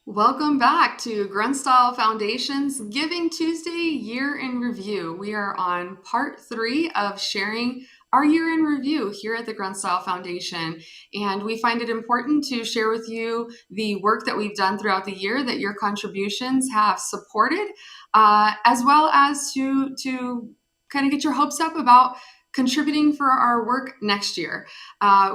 Welcome back to Grunt Style Foundation's Giving Tuesday Year in Review. We are on part 3 of sharing our year in review here at the Grunt Style Foundation. And we find it important to share with you the work that we've done throughout the year that your contributions have supported, as well as to kind of get your hopes up about contributing for our work next year.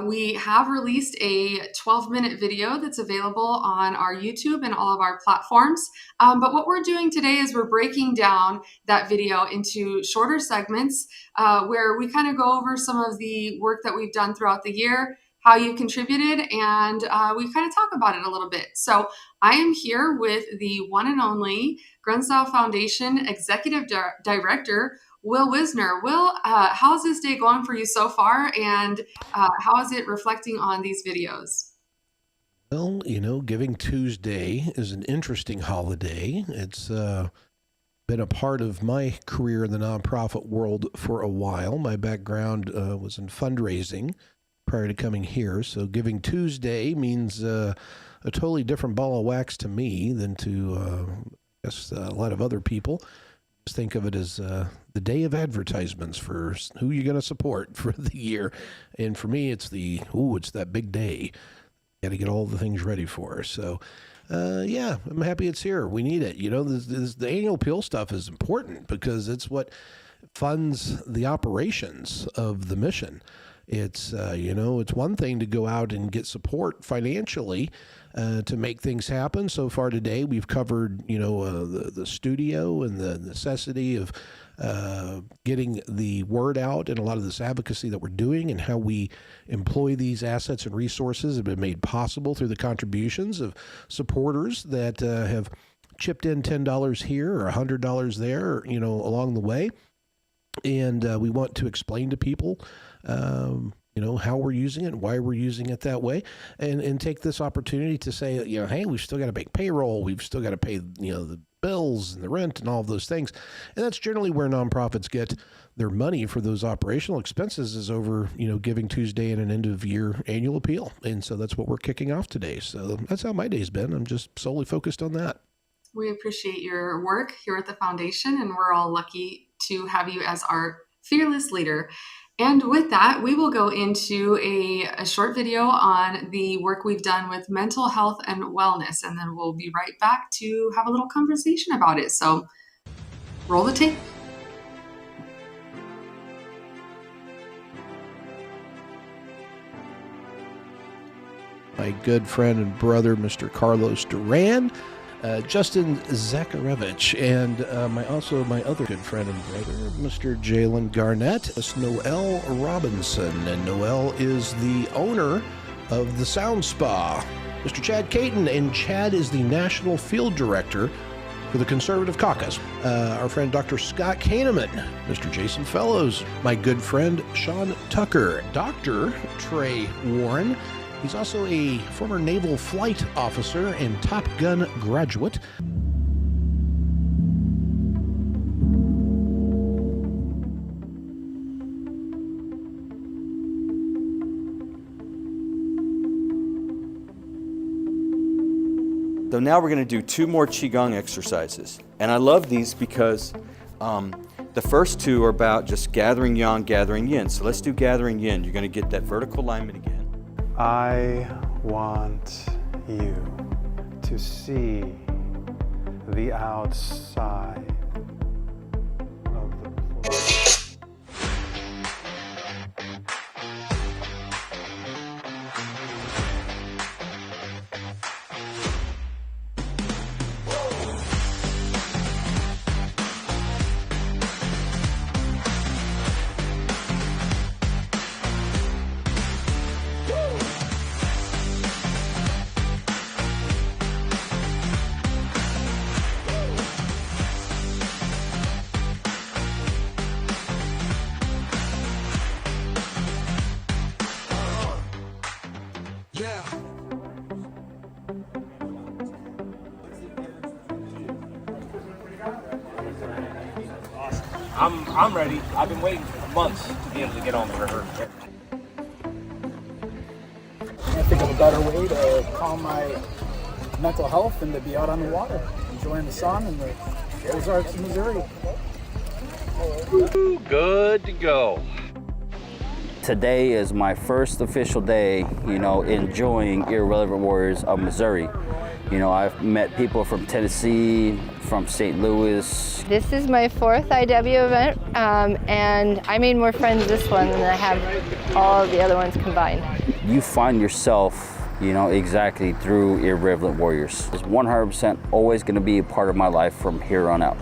We have released a 12-minute video that's available on our YouTube and all of our platforms. But what we're doing today is we're breaking down that video into shorter segments where we kind of go over some of the work that we've done throughout the year, how you contributed, and we kind of talk about it a little bit. So I am here with the one and only Grunt Style Foundation Executive Director, Will Wisner. Will, how's this day going for you so far, and how is it reflecting on these videos? Well, Giving Tuesday is an interesting holiday. It's been a part of my career in the nonprofit world for a while. My background was in fundraising prior to coming here, so Giving Tuesday means a totally different ball of wax to me than to, I guess, a lot of other people. Just think of it as the day of advertisements for who you're going to support for the year. And for me, it's it's that big day. Got to get all the things ready for. So, yeah, I'm happy it's here. We need it. The annual appeal stuff is important because it's what funds the operations of the mission. It's, it's one thing to go out and get support financially to make things happen. So far today, we've covered, the studio and the necessity of getting the word out, and a lot of this advocacy that we're doing and how we employ these assets and resources have been made possible through the contributions of supporters that have chipped in $10 here or $100 there, along the way. And we want to explain to people, how we're using it, why we're using it that way, and take this opportunity to say, hey, we've still got to make payroll, we've still got to pay, the bills and the rent and all of those things. And that's generally where nonprofits get their money for those operational expenses is over, Giving Tuesday and an end of year annual appeal. And so that's what we're kicking off today. So that's how my day's been. I'm just solely focused on that. We appreciate your work here at the foundation, and we're all lucky to have you as our fearless leader. And with that, we will go into a short video on the work we've done with mental health and wellness, and then we'll be right back to have a little conversation about it. So roll the tape. My good friend and brother, Mr. Carlos Duran, Justin Zakharevich, and my other good friend and brother, Mr. Jalen Garnett, Miss Noelle Robinson, and Noelle is the owner of the Sound Spa. Mr. Chad Caton, and Chad is the National Field Director for the Conservative Caucus. Our friend Dr. Scott Kahneman, Mr. Jason Fellows, my good friend Sean Tucker, Dr. Trey Warren. He's also a former naval flight officer and Top Gun graduate. So now we're going to do 2 more Qigong exercises. And I love these because the first 2 are about just gathering yang, gathering yin. So let's do gathering yin. You're going to get that vertical alignment again. I want you to see the outside of the place. I'm ready. I've been waiting for months to be able to get on the river. I think of a better way to calm my mental health than to be out on the water, enjoying the sun and the Ozarks of Missouri. Good to go. Today is my first official day, enjoying Irrelevant Warriors of Missouri. I've met people from Tennessee, from St. Louis. This is my 4th IW event, and I made more friends this one than I have all the other ones combined. You find yourself, exactly through Irrelevant Warriors. It's 100% always going to be a part of my life from here on out.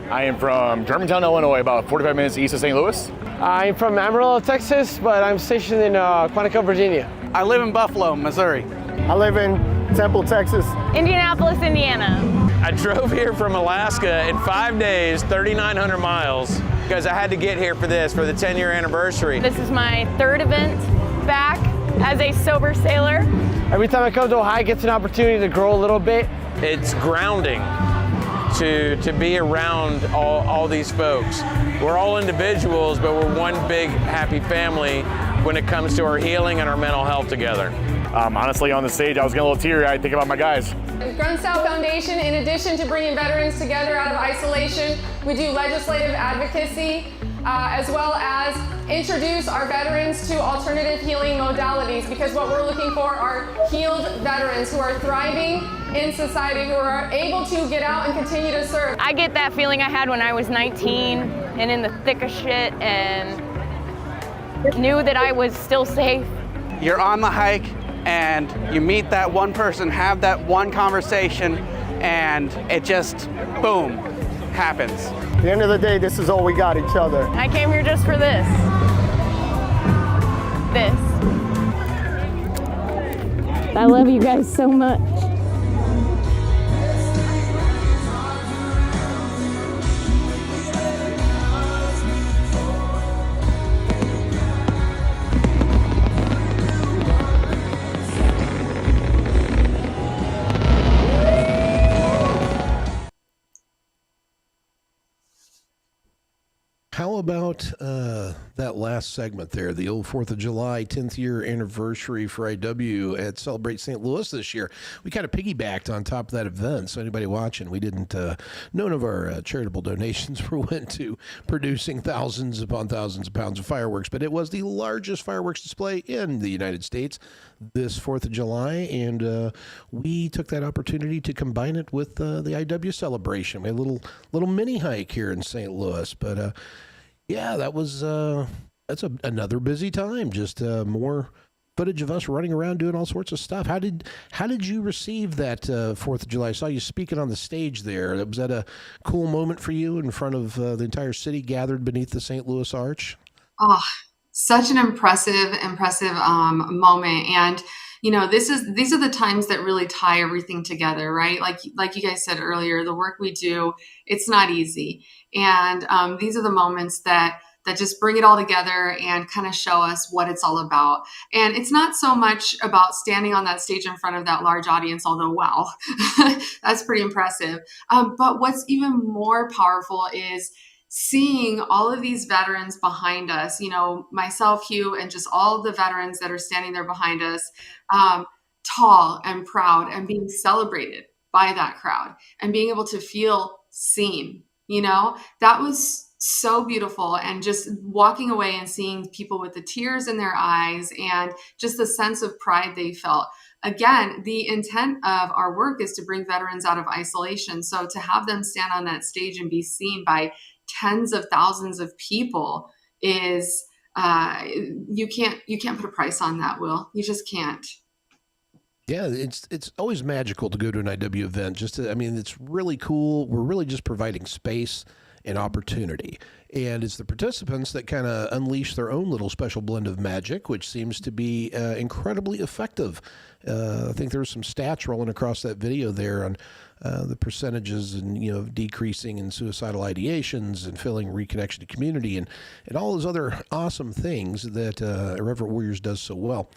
I am from Germantown, Illinois, about 45 minutes east of St. Louis. I'm from Amarillo, Texas, but I'm stationed in Quantico, Virginia. I live in Buffalo, Missouri. I live in Temple, Texas. Indianapolis, Indiana. I drove here from Alaska in 5 days, 3,900 miles, because I had to get here for the 10-year anniversary. This is my 3rd event back as a sober sailor. Every time I come to a hike, it's an opportunity to grow a little bit. It's grounding to be around all these folks. We're all individuals, but we're one big happy family when it comes to our healing and our mental health together. Honestly, on the stage, I was getting a little teary-eyed thinking about my guys. The Grunt Foundation, in addition to bringing veterans together out of isolation, we do legislative advocacy, as well as introduce our veterans to alternative healing modalities, because what we're looking for are healed veterans who are thriving in society, who are able to get out and continue to serve. I get that feeling I had when I was 19 and in the thick of shit and knew that I was still safe. You're on the hike and you meet that one person, have that one conversation, and it just, boom, happens. At the end of the day, this is all we got, each other. I came here just for this. I love you guys so much. How about that last segment there, the old 4th of July 10th year anniversary for IW at Celebrate St. Louis this year? We kind of piggybacked on top of that event. So anybody watching, we didn't, none of our charitable donations went to producing thousands upon thousands of pounds of fireworks, but it was the largest fireworks display in the United States this 4th of July, and we took that opportunity to combine it with the IW celebration. We had a little mini hike here in St. Louis, but yeah, that was that's another busy time. Just more footage of us running around doing all sorts of stuff. How did you receive that 4th of July? I saw you speaking on the stage there. Was that a cool moment for you in front of the entire city gathered beneath the St. Louis Arch? Oh, such an impressive moment. And these are the times that really tie everything together, right? Like you guys said earlier, the work we do, it's not easy. And these are the moments that just bring it all together and kind of show us what it's all about. And it's not so much about standing on that stage in front of that large audience, although, wow, that's pretty impressive. But what's even more powerful is seeing all of these veterans behind us, myself, Hugh, and just all the veterans that are standing there behind us, tall and proud and being celebrated by that crowd and being able to feel seen, that was so beautiful. And just walking away and seeing people with the tears in their eyes and just the sense of pride they felt. Again, the intent of our work is to bring veterans out of isolation. So to have them stand on that stage and be seen by tens of thousands of people is you can't put a price on that, Will. You just can't. Yeah, it's always magical to go to an IW event. It's really cool. We're really just providing space and opportunity. And it's the participants that kind of unleash their own little special blend of magic, which seems to be incredibly effective. I think there's some stats rolling across that video there on the percentages and, decreasing in suicidal ideations and feeling reconnection to community and all those other awesome things that Irreverent Warriors does so well.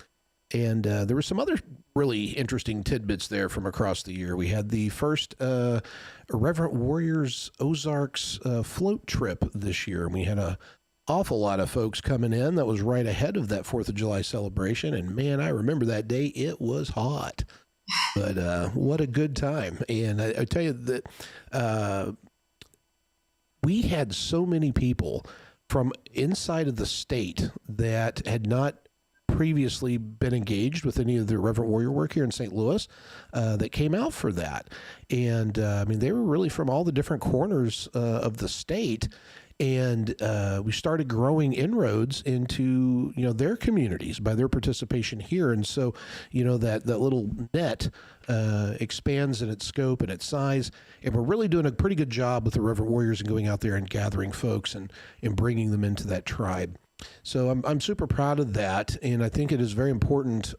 And there were some other really interesting tidbits there from across the year. We had the first Irreverent Warriors Ozarks float trip this year. And we had a awful lot of folks coming in. That was right ahead of that 4th of July celebration. And man, I remember that day. It was hot. But what a good time. And I tell you that we had so many people from inside of the state that had not previously been engaged with any of the Reverent Warrior work here in St. Louis that came out for that. And I mean, they were really from all the different corners of the state. And we started growing inroads into, their communities by their participation here. And so, that little net expands in its scope and its size. And we're really doing a pretty good job with the Reverend Warriors and going out there and gathering folks and bringing them into that tribe. So I'm super proud of that, and I think it is a very important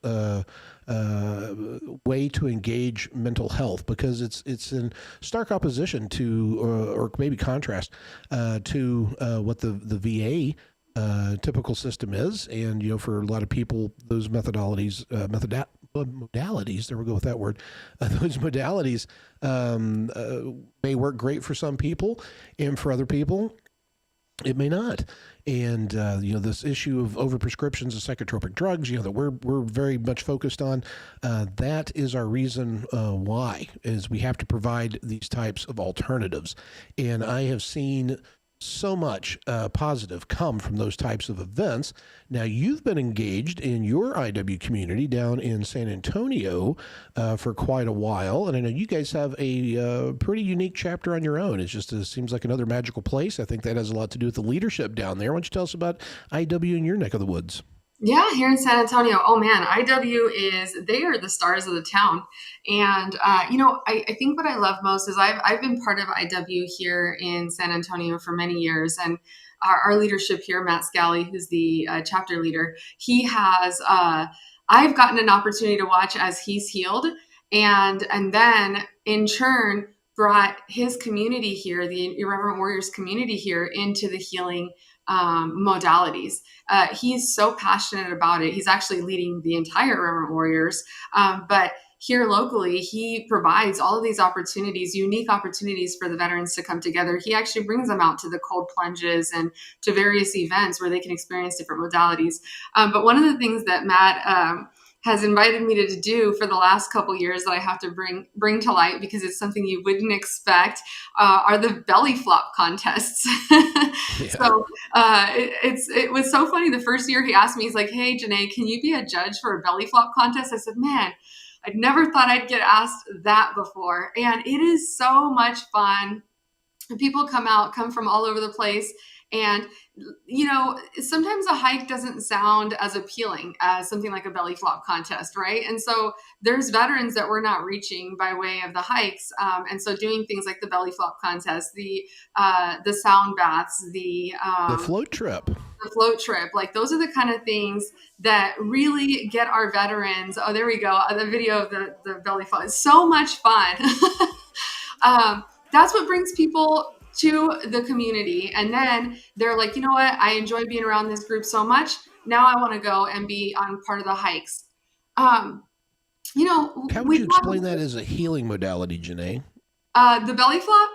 way to engage mental health, because it's in stark opposition to, or maybe contrast to what the VA typical system is. And for a lot of people, those modalities, there we go with that word, those modalities may work great for some people, and for other people it may not. And this issue of overprescriptions of psychotropic drugs, that we're very much focused on, that is our reason why, is we have to provide these types of alternatives. And I have seen so much positive come from those types of events. Now, you've been engaged in your IW community down in San Antonio for quite a while, and I know you guys have a pretty unique chapter on your own. It seems like another magical place. I think that has a lot to do with the leadership down there. Why don't you tell us about IW in your neck of the woods? Yeah, here in San Antonio, oh man, they are the stars of the town. And, I think what I love most is I've been part of IW here in San Antonio for many years. And our leadership here, Matt Scally, who's the chapter leader, he has, I've gotten an opportunity to watch as he's healed, and then in turn brought his community here, the Irreverent Warriors community here, into the healing modalities. He's so passionate about it. He's actually leading the entire Reverent Warriors. But here locally, he provides all of these opportunities, unique opportunities for the veterans to come together. He actually brings them out to the cold plunges and to various events where they can experience different modalities. But one of the things that Matt has invited me to do for the last couple years that I have to bring to light, because it's something you wouldn't expect, are the belly flop contests. Yeah. So it was so funny. The first year he asked me, he's like, "Hey, Janae, can you be a judge for a belly flop contest?" I said, "Man, I'd never thought I'd get asked that before." And it is so much fun. People come from all over the place. And, sometimes a hike doesn't sound as appealing as something like a belly flop contest, right? And so there's veterans that we're not reaching by way of the hikes. And so doing things like the belly flop contest, the sound baths, the float trip. The float trip, like those are the kind of things that really get our veterans. Oh, there we go. The video of the belly flop is so much fun. That's what brings people to the community. And then they're like, you know what? I enjoy being around this group so much. Now I want to go and be on part of the hikes. How would you explain that as a healing modality, Janae? The belly flop?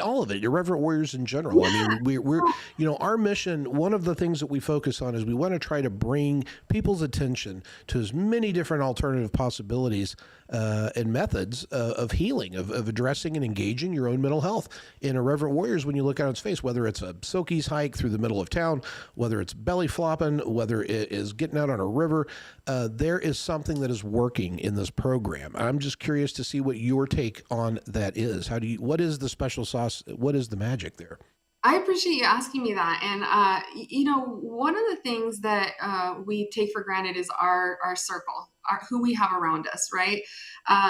All of it, Irreverent Warriors in general. I mean, we're our mission, one of the things that we focus on is we want to try to bring people's attention to as many different alternative possibilities and methods of healing, of addressing and engaging your own mental health. In Irreverent Warriors, when you look out its face, whether it's a Silkies hike through the middle of town, whether it's belly flopping, whether it is getting out on a river, there is something that is working in this program. I'm just curious to see what your take on that is. What is the special sauce? What is the magic there? I appreciate you asking me that. And, one of the things that we take for granted is our circle, who we have around us, right?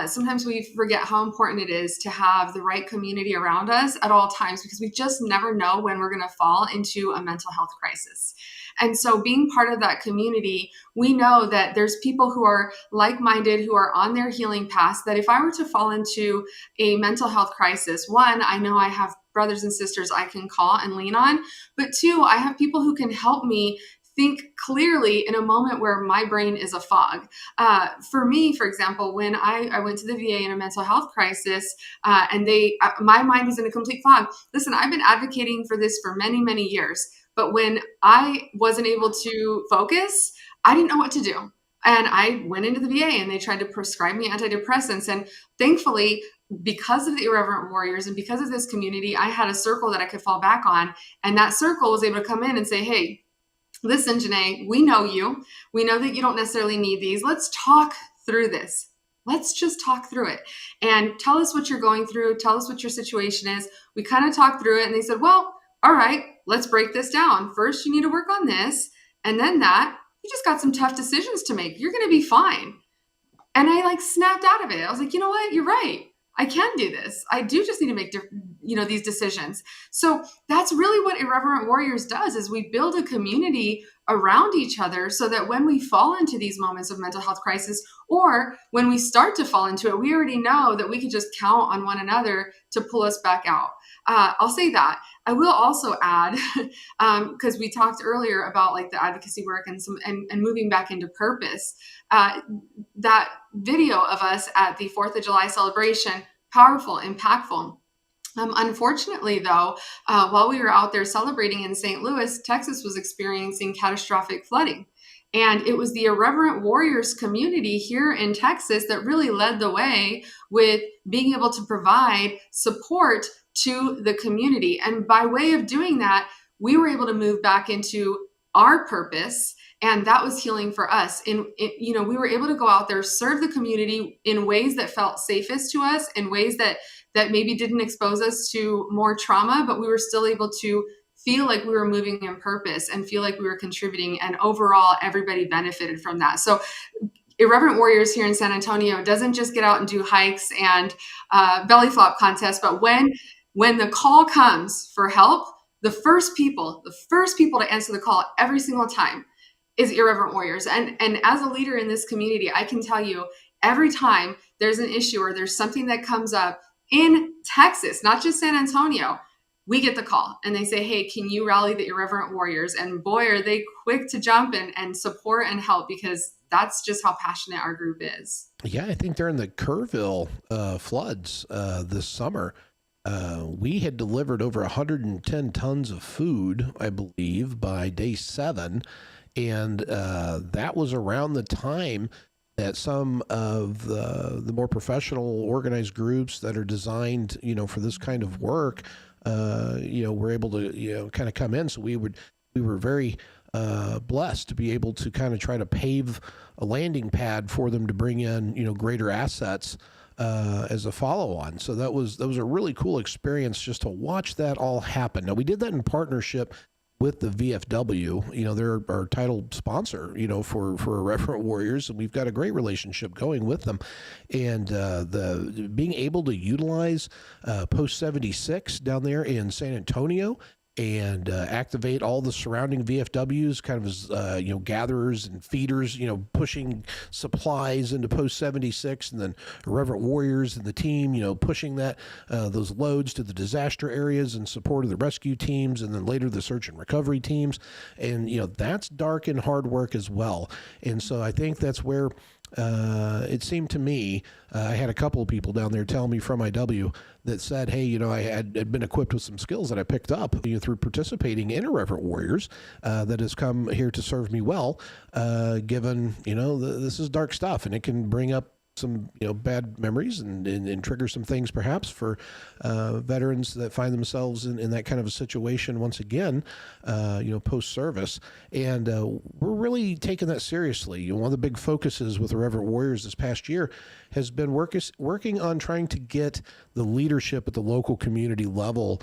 Sometimes we forget how important it is to have the right community around us at all times, because we just never know when we're going to fall into a mental health crisis. And so being part of that community, we know that there's people who are like-minded, who are on their healing paths, that if I were to fall into a mental health crisis, one, I know I have brothers and sisters I can call and lean on, but two, I have people who can help me think clearly in a moment where my brain is a fog. For me, for example, when I went to the VA in a mental health crisis, and my mind was in a complete fog. Listen, I've been advocating for this for many, many years, but when I wasn't able to focus, I didn't know what to do. And I went into the VA and they tried to prescribe me antidepressants. And thankfully, because of the Irreverent Warriors and because of this community, I had a circle that I could fall back on. And that circle was able to come in and say, hey, listen, Janae, we know you. We know that you don't necessarily need these. Let's talk through this. Let's just talk through it and tell us what you're going through. Tell us what your situation is. We kind of talked through it and they said, well, all right, let's break this down. First, you need to work on this. And then that, you just got some tough decisions to make. You're going to be fine. And I snapped out of it. I was like, you know what? You're right. I can do this. I do just need to make these decisions. So that's really what Irreverent Warriors does, is we build a community around each other so that when we fall into these moments of mental health crisis, or when we start to fall into it, we already know that we can just count on one another to pull us back out. I'll say that. I will also add, because we talked earlier about the advocacy work and moving back into purpose. That video of us at the 4th of July celebration, powerful, impactful. Unfortunately, though, while we were out there celebrating in St. Louis, Texas was experiencing catastrophic flooding. And it was the Irreverent Warriors community here in Texas that really led the way with being able to provide support to the community. And by way of doing that, we were able to move back into our purpose. And that was healing for us. We were able to go out there, serve the community in ways that felt safest to us, in ways that maybe didn't expose us to more trauma, but we were still able to feel like we were moving in purpose and feel like we were contributing. And overall, everybody benefited from that. So Irreverent Warriors here in San Antonio doesn't just get out and do hikes and belly flop contests, but when the call comes for help, the first people to answer the call every single time is Irreverent Warriors. And as a leader in this community, I can tell you, every time there's an issue or there's something that comes up in Texas, not just San Antonio, we get the call and they say, hey, can you rally the Irreverent Warriors? And boy, are they quick to jump in and support and help, because that's just how passionate our group is. Yeah, I think during the Kerrville floods this summer, we had delivered over 110 tons of food, I believe, by day 7. And that was around the time that some of the more professional organized groups that are designed, for this kind of work, were able to, kind of come in. So we were very blessed to be able to kind of try to pave a landing pad for them to bring in, greater assets as a follow-on. So that was a really cool experience just to watch that all happen. Now, we did that in partnership with the VFW. They're our title sponsor, for Irreverent Warriors, and we've got a great relationship going with them. And the being able to utilize Post 76 down there in San Antonio and activate all the surrounding VFWs, kind of as gatherers and feeders, pushing supplies into Post 76, and then Irreverent Warriors and the team, pushing those loads to the disaster areas in support of the rescue teams, and then later the search and recovery teams. And that's dark and hard work as well. And so I think that's where it seemed to me, I had a couple of people down there tell me from IW that said, hey, I had been equipped with some skills that I picked up through participating in Irreverent Warriors that has come here to serve me well, given, this is dark stuff and it can bring up some bad memories and trigger some things perhaps for veterans that find themselves in that kind of a situation once again, post-service. And we're really taking that seriously. One of the big focuses with Irreverent Warriors this past year has been working on trying to get the leadership at the local community level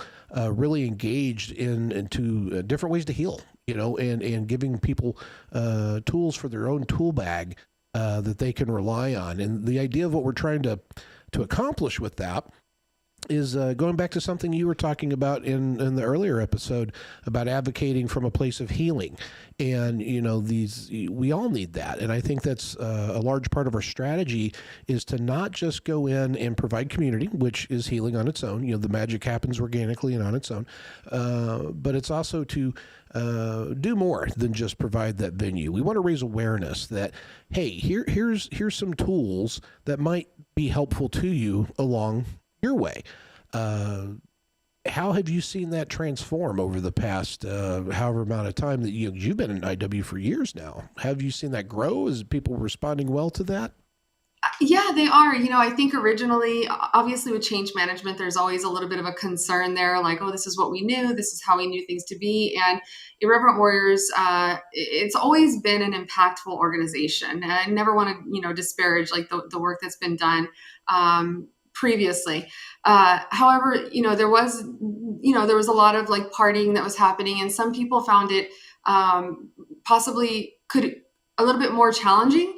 really engaged into different ways to heal, and giving people tools for their own tool bag that they can rely on. And the idea of what we're trying to accomplish with that is going back to something you were talking about in the earlier episode about advocating from a place of healing. And, we all need that. And I think that's a large part of our strategy is to not just go in and provide community, which is healing on its own. The magic happens organically and on its own. But it's also to do more than just provide that venue. We want to raise awareness that, hey, here's some tools that might be helpful to you along your way. How have you seen that transform over the past however amount of time that you've been in IW for years now? Have you seen that grow? Is people responding well to that? Yeah, they are. I think originally, obviously with change management, there's always a little bit of a concern there, like, oh, this is what we knew, this is how we knew things to be. And Irreverent Warriors, it's always been an impactful organization. And I never want to, disparage like the work that's been done previously. However, there was a lot of like partying that was happening, and some people found it possibly could a little bit more challenging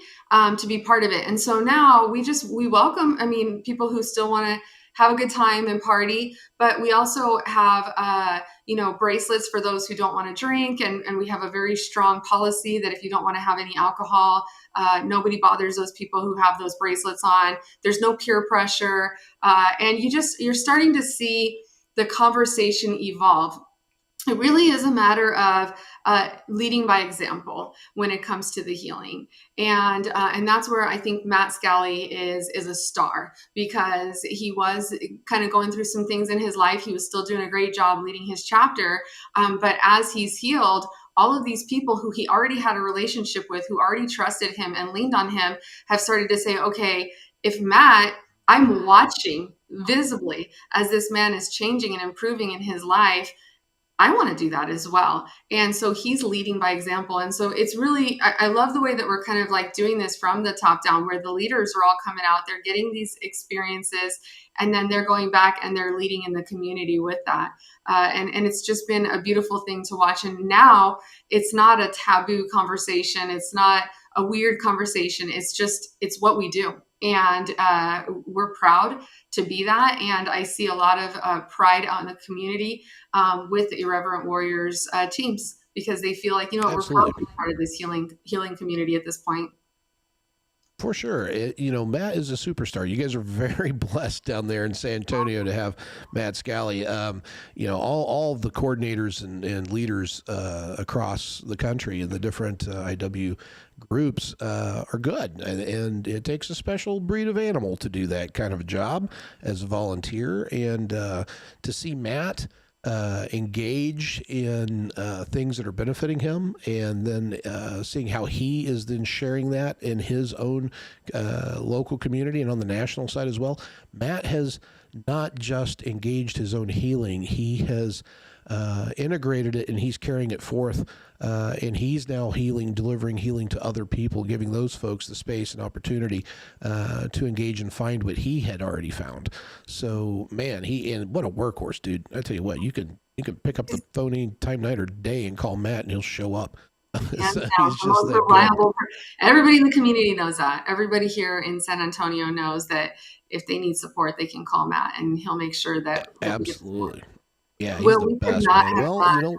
to be part of it. And so now we welcome, people who still want to have a good time and party, but we also have, bracelets for those who don't want to drink. And we have a very strong policy that if you don't want to have any alcohol, nobody bothers those people who have those bracelets on. There's no peer pressure. And you're starting to see the conversation evolve. It really is a matter of leading by example when it comes to the healing, and that's where I think Matt Scally is a star, because he was kind of going through some things in his life. He was still doing a great job leading his chapter, but as he's healed, all of these people who he already had a relationship with, who already trusted him and leaned on him, have started to say, okay, if Matt, I'm watching visibly as this man is changing and improving in his life, I want to do that as well. And so he's leading by example. And so it's really, I love the way that we're kind of like doing this from the top down, where the leaders are all coming out, they're getting these experiences, and then they're going back and they're leading in the community with that. And it's just been a beautiful thing to watch. And now it's not a taboo conversation. It's not a weird conversation. It's what we do. And we're proud to be that. And I see a lot of pride out in the community with the Irreverent Warriors teams, because they feel like, we're proud to be part of this healing community at this point. For sure. Matt is a superstar. You guys are very blessed down there in San Antonio to have Matt Scally. All of the coordinators and leaders across the country in the different IW groups are good. And it takes a special breed of animal to do that kind of a job as a volunteer. And to see Matt engage in things that are benefiting him, and then seeing how he is then sharing that in his own local community and on the national side as well. Matt has not just engaged his own healing, he has integrated it, and he's carrying it forth, and he's now delivering healing to other people, giving those folks the space and opportunity to engage and find what he had already found. So, man, and what a workhorse, dude! I tell you what, you can pick up the phone any time, night, or day and call Matt, and he'll show up. So he's just that reliable. Everybody in the community knows that. Everybody here in San Antonio knows that if they need support, they can call Matt, and he'll make sure that absolutely. Yeah, he's the best, man.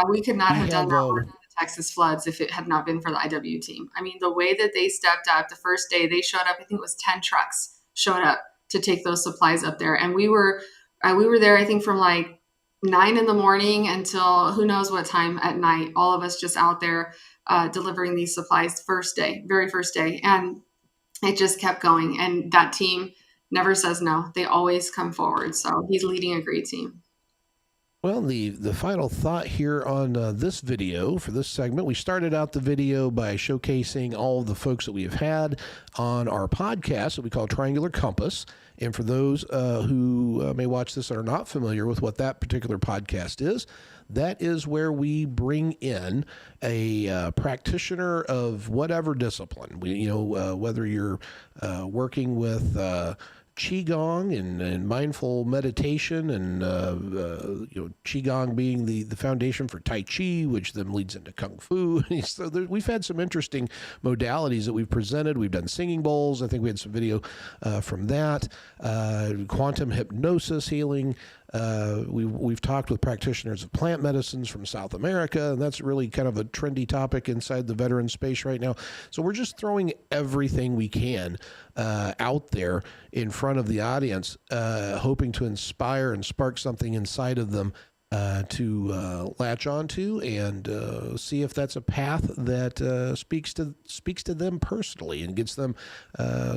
We could not have done that work in the Texas floods if it had not been for the IW team. I mean, the way that they stepped up the first day, they showed up, I think it was 10 trucks showed up to take those supplies up there. And we were there, I think, from like 9 in the morning until who knows what time at night, all of us just out there delivering these supplies very first day. And it just kept going. And that team never says no. They always come forward. So he's leading a great team. Well, the final thought here on this video for this segment, we started out the video by showcasing all of the folks that we have had on our podcast that we call Triangular Compass. And for those who may watch this and are not familiar with what that particular podcast is, that is where we bring in a practitioner of whatever discipline. Whether you're working with Qigong and mindful meditation, and Qigong being the foundation for Tai Chi, which then leads into Kung Fu. So we've had some interesting modalities that we've presented. We've done singing bowls. I think we had some video from that. Quantum hypnosis healing. We've talked with practitioners of plant medicines from South America, and that's really kind of a trendy topic inside the veteran space right now. So we're just throwing everything we can out there in front of the audience, hoping to inspire and spark something inside of them to latch onto and see if that's a path that speaks to them personally and gets them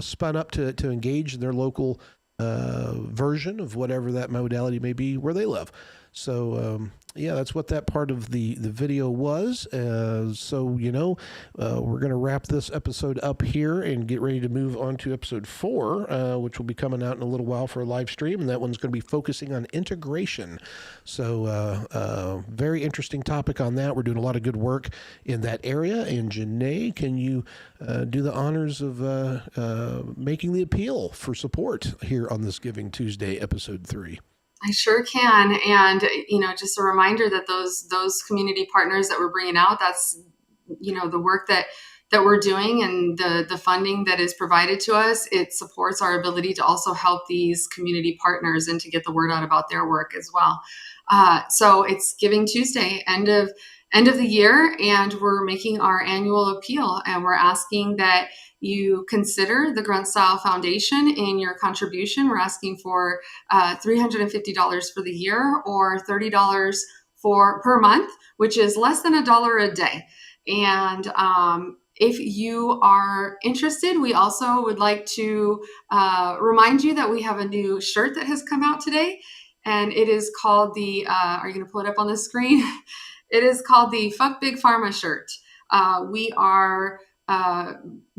spun up to engage in their local version of whatever that modality may be where they live. So that's what that part of the video was. So we're going to wrap this episode up here and get ready to move on to episode 4, which will be coming out in a little while for a live stream, and that one's going to be focusing on integration. So very interesting topic on that. We're doing a lot of good work in that area. And Janae, can you do the honors of making the appeal for support here on this Giving Tuesday, episode 3? I sure can. And, just a reminder that those community partners that we're bringing out, that's, the work that we're doing and the funding that is provided to us, it supports our ability to also help these community partners and to get the word out about their work as well. So it's Giving Tuesday, end of the year, and we're making our annual appeal, and we're asking that you consider the Grunt Style Foundation in your contribution. We're asking for $350 for the year or $30 per month, which is less than $1 a day. And if you are interested, we also would like to remind you that we have a new shirt that has come out today, and it is called the, are you going to pull it up on the screen? It is called the Fuck Big Pharma shirt. We are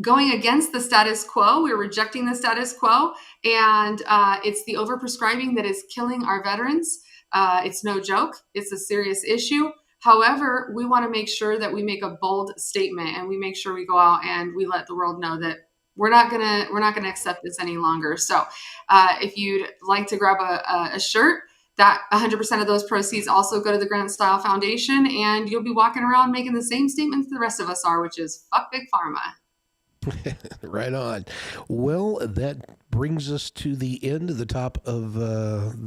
going against the status quo. We're rejecting the status quo, and it's the overprescribing that is killing our veterans. It's no joke. It's a serious issue. However, we want to make sure that we make a bold statement, and we make sure we go out and we let the world know that we're not gonna accept this any longer. So, if you'd like to grab a shirt, that 100% of those proceeds also go to the Grunt Style Foundation, and you'll be walking around making the same statements the rest of us are, which is fuck Big Pharma. Right on. Well, that brings us to the end of the top of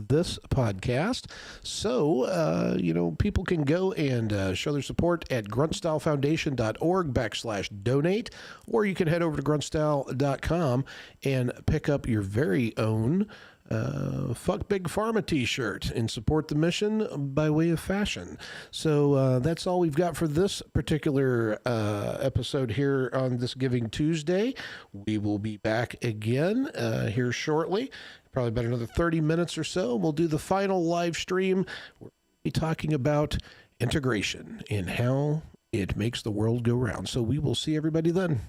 this podcast. So, people can go and show their support at gruntstylefoundation.org/donate, or you can head over to gruntstyle.com and pick up your very own Fuck Big Pharma t-shirt and support the mission by way of fashion. So that's all we've got for this particular episode here on this Giving Tuesday. We will be back again here shortly, probably about another 30 minutes or so. We'll do the final live stream. We'll be talking about integration and how it makes the world go round. So we will see everybody then.